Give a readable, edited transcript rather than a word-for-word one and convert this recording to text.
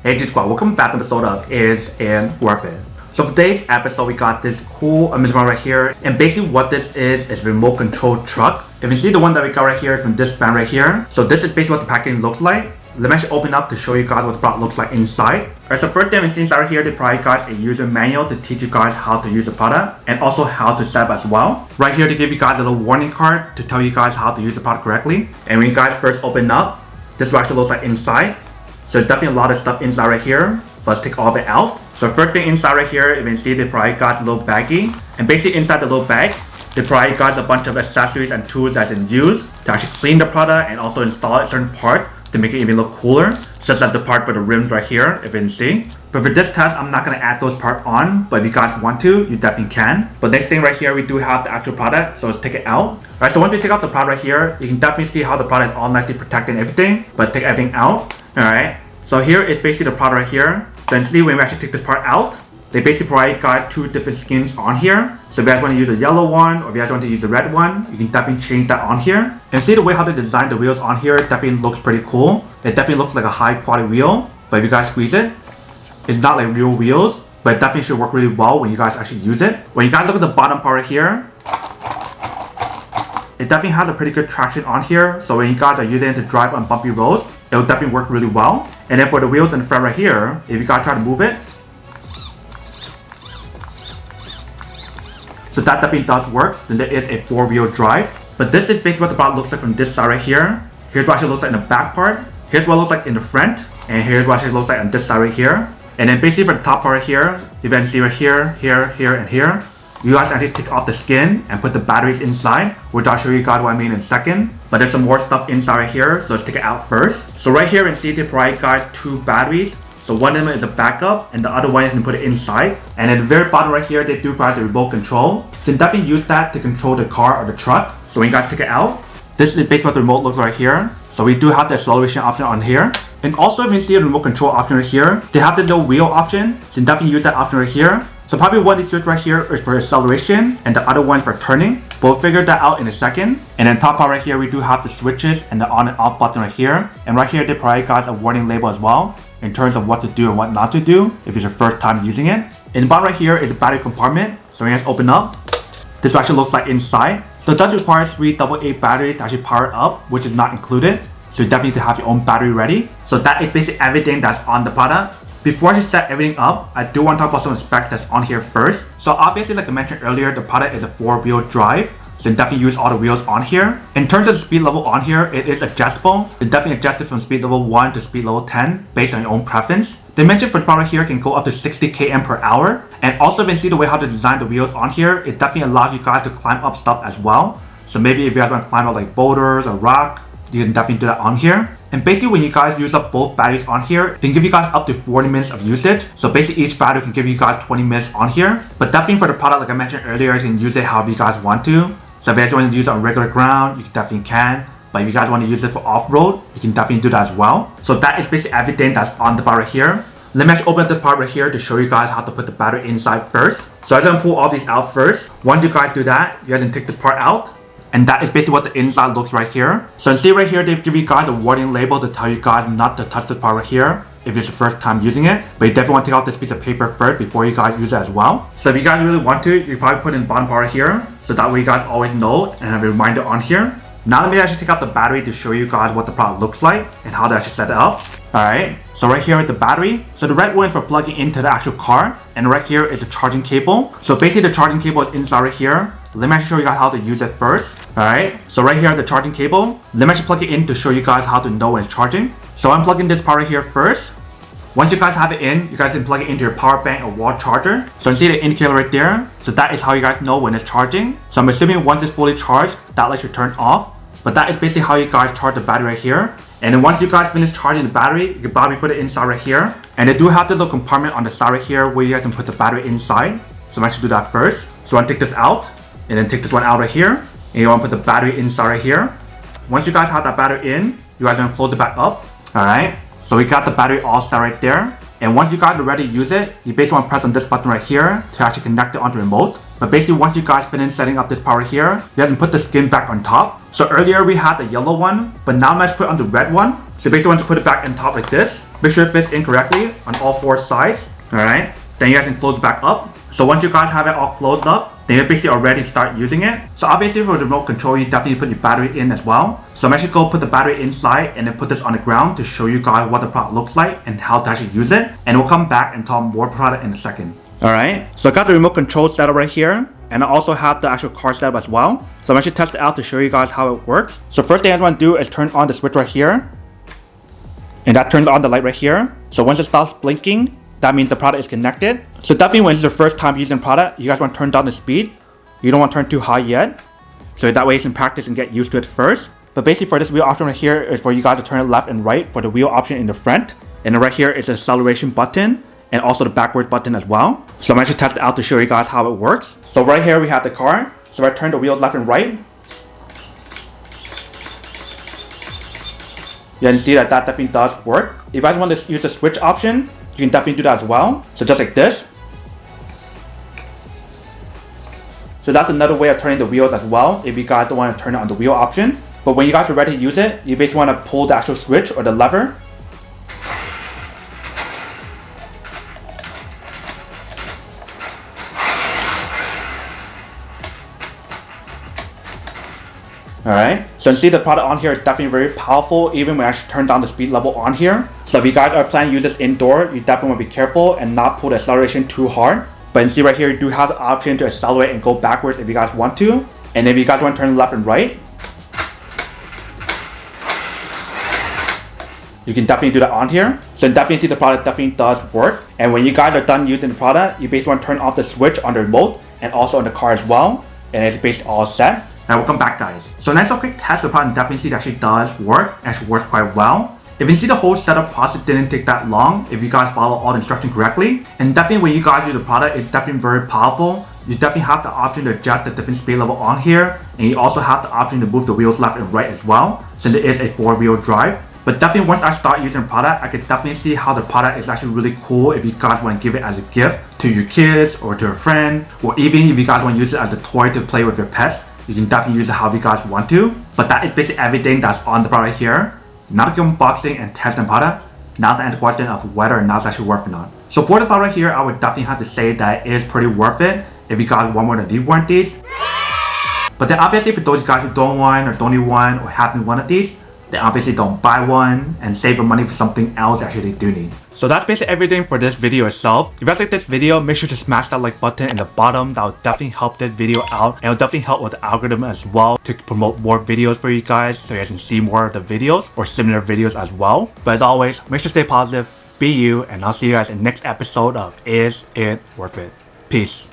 Hey G Squad, welcome back to the episode of Is and Worth It. So for today's episode, we got this cool amazing one right here. And basically what this is remote control truck. If you see the one that we got right here from this brand right here. So this is basically what the packaging looks like. Let me actually open up to show you guys what the product looks like inside. Alright, so first thing we see inside right here, they provide you guys a user manual to teach you guys how to use the product and also how to set up as well. Right here, they give you guys a little warning card to tell you guys how to use the product correctly. And when you guys first open up, this is what actually looks like inside. So there's definitely a lot of stuff inside right here. Let's take all of it out. So first thing inside right here, you can see they provide you guys a little baggie. And basically inside the little bag, they provide you guys a bunch of accessories and tools that's in use to actually clean the product and also install a certain part to make it even look cooler, such as the part for the rims right here, if you can see. But for this test, I'm not going to add those parts on, but if you guys want to, you definitely can. But next thing right here, we do have the actual product, so let's take it out. Alright, so once we take out the product right here, you can definitely see how the product is all nicely protected and everything. But let's take everything out. Alright, so here is basically the product right here. So essentially, when we actually take this part out, they basically provide you guys two different skins on here. So if you guys want to use a yellow one or if you guys want to use a red one, you can definitely change that on here. And see the way how they designed the wheels on here definitely looks pretty cool. It definitely looks like a high quality wheel, but if you guys squeeze it, it's not like real wheels, but it definitely should work really well when you guys actually use it. When you guys look at the bottom part right here, it definitely has a pretty good traction on here. So when you guys are using it to drive on bumpy roads, it will definitely work really well. And then for the wheels in the front right here, if you guys try to move it, so that definitely does work since it is a 4-wheel drive. But this is basically what the product looks like from this side right here. Here's what it actually looks like in the back part. Here's what it looks like in the front. And here's what it actually looks like on this side right here. And then basically for the top part right here, you can see right here, here, and here. You guys actually take off the skin and put the batteries inside, which I'll show you guys what I mean in a second. But there's some more stuff inside right here, so let's take it out first. So right here, you can see they provide guys two batteries. So one of them is a backup and the other one is going to put it inside. And at the very bottom right here, they do provide a remote control. So you can definitely use that to control the car or the truck. So when you guys take it out, this is basically what the remote looks like right here. So we do have the acceleration option on here. And also if you see a remote control option right here, they have the no wheel option. So you can definitely use that option right here. So probably one of these switches right here is for acceleration and the other one for turning. But we'll figure that out in a second. And then top part right here, we do have the switches and the on and off button right here. And right here, they provide guys a warning label as well in terms of what to do and what not to do if it's your first time using it. In the bottom right here is the battery compartment. So when you guys open up, this actually looks like inside. So it does require 3 AA batteries to actually power it up, which is not included. So you definitely need to have your own battery ready. So that is basically everything that's on the product. Before I set everything up, I do want to talk about some of the specs that's on here first. So obviously, like I mentioned earlier, the product is a 4-wheel drive. So you definitely use all the wheels on here. In terms of the speed level on here, it is adjustable. You definitely adjust it from speed level 1 to speed level 10 based on your own preference. They mentioned for the product here can go up to 60 km per hour. And also when you see the way how to design the wheels on here, it definitely allows you guys to climb up stuff as well. So maybe if you guys want to climb up like boulders or rock, you can definitely do that on here. And basically when you guys use up both batteries on here, it can give you guys up to 40 minutes of usage. So basically each battery can give you guys 20 minutes on here. But definitely for the product, like I mentioned earlier, you can use it however you guys want to. So if you guys want to use it on regular ground, you definitely can. But if you guys want to use it for off-road, you can definitely do that as well. So that is basically everything that's on the part right here. Let me actually open up this part right here to show you guys how to put the battery inside first. So I'm going to pull all these out first. Once you guys do that, you guys can take this part out. And that is basically what the inside looks right here. So you see right here, they give you guys a warning label to tell you guys not to touch the part right here if it's your first time using it. But you definitely want to take out this piece of paper first before you guys use it as well. So if you guys really want to, you probably put it in the bottom part right here. So that way you guys always know and have a reminder on here. Now let me actually take out the battery to show you guys what the product looks like and how to actually set it up. Alright, so right here is the battery. So the red one is for plugging into the actual car. And right here is the charging cable. So basically the charging cable is inside right here. Let me actually show you guys how to use it first. Alright, so right here is the charging cable. Let me actually plug it in to show you guys how to know when it's charging. So I'm plugging this part right here first. Once you guys have it in, you guys can plug it into your power bank or wall charger. So you see the indicator right there. So that is how you guys know when it's charging. So I'm assuming once it's fully charged, that light should turn off. But that is basically how you guys charge the battery right here. And then once you guys finish charging the battery, you can probably put it inside right here. And they do have the little compartment on the side right here where you guys can put the battery inside. So I'm actually do that first. So I want to take this out and then take this one out right here. And you want to put the battery inside right here. Once you guys have that battery in, you guys are going to close it back up. Alright, so we got the battery all set right there. And once you guys are ready to use it, you basically want to press on this button right here to actually connect it onto the remote. But basically once you guys finish setting up this part right here, you guys can put the skin back on top. So earlier we had the yellow one, but now let's put on the red one. So basically once you put it back on top like this, make sure it fits in correctly on all 4 sides. Alright, then you guys can close it back up. So once you guys have it all closed up, then you basically already start using it. So obviously for the remote control, you definitely put your battery in as well. So I'm actually going to put the battery inside and then put this on the ground to show you guys what the product looks like and how to actually use it. And we'll come back and talk more product in a second. Alright, so I got the remote control set up right here. And I also have the actual car set up as well. So I'm actually testing it out to show you guys how it works. So first thing I want to do is turn on the switch right here. And that turns on the light right here. So once it stops blinking, that means the product is connected. So definitely when it's your first time using the product, you guys want to turn down the speed. You don't want to turn too high yet. So that way you can practice and get used to it first. But basically for this wheel option right here is for you guys to turn it left and right for the wheel option in the front. And then right here is the acceleration button and also the backwards button as well. So I'm actually testing it out to show you guys how it works. So right here we have the car. So I turn the wheels left and right. You can see that definitely does work. If you guys want to use the switch option, you can definitely do that as well. So just like this. So that's another way of turning the wheels as well if you guys don't want to turn it on the wheel option. But when you guys are ready to use it, you basically want to pull the actual switch or the lever. Alright, so you see the product on here is definitely very powerful even when I actually turn down the speed level on here. So if you guys are planning to use this indoor, you definitely want to be careful and not pull the acceleration too hard. But you see right here, you do have the option to accelerate and go backwards if you guys want to. And if you guys want to turn left and right, you can definitely do that on here. So you definitely see the product definitely does work. And when you guys are done using the product, you basically want to turn off the switch on the remote and also on the car as well. And it's basically all set. Now welcome back guys. So nice little quick test, the product definitely see it actually does work. It actually works quite well. If you see the whole setup process didn't take that long if you guys follow all the instructions correctly. And definitely when you guys use the product, it's definitely very powerful. You definitely have the option to adjust the different speed level on here. And you also have the option to move the wheels left and right as well, since it is a 4-wheel drive. But definitely once I start using the product, I can definitely see how the product is actually really cool if you guys want to give it as a gift to your kids or to a friend. Or even if you guys want to use it as a toy to play with your pets. You can definitely use it how you guys want to. But that is basically everything that's on the product here. Now to go unboxing and test the product. Now to answer the question of whether or not it's actually worth or not. So for the product here, I would definitely have to say that it is pretty worth it if you guys want one of these warranties. But then obviously for those guys who don't want or don't need one or have one of these, then obviously don't buy one and save your money for something else actually they do need. So that's basically everything for this video itself. If you guys like this video, make sure to smash that like button in the bottom. That will definitely help this video out and it will definitely help with the algorithm as well to promote more videos for you guys so you guys can see more of the videos or similar videos as well. But as always, make sure to stay positive, be you, and I'll see you guys in the next episode of Is It Worth It? Peace.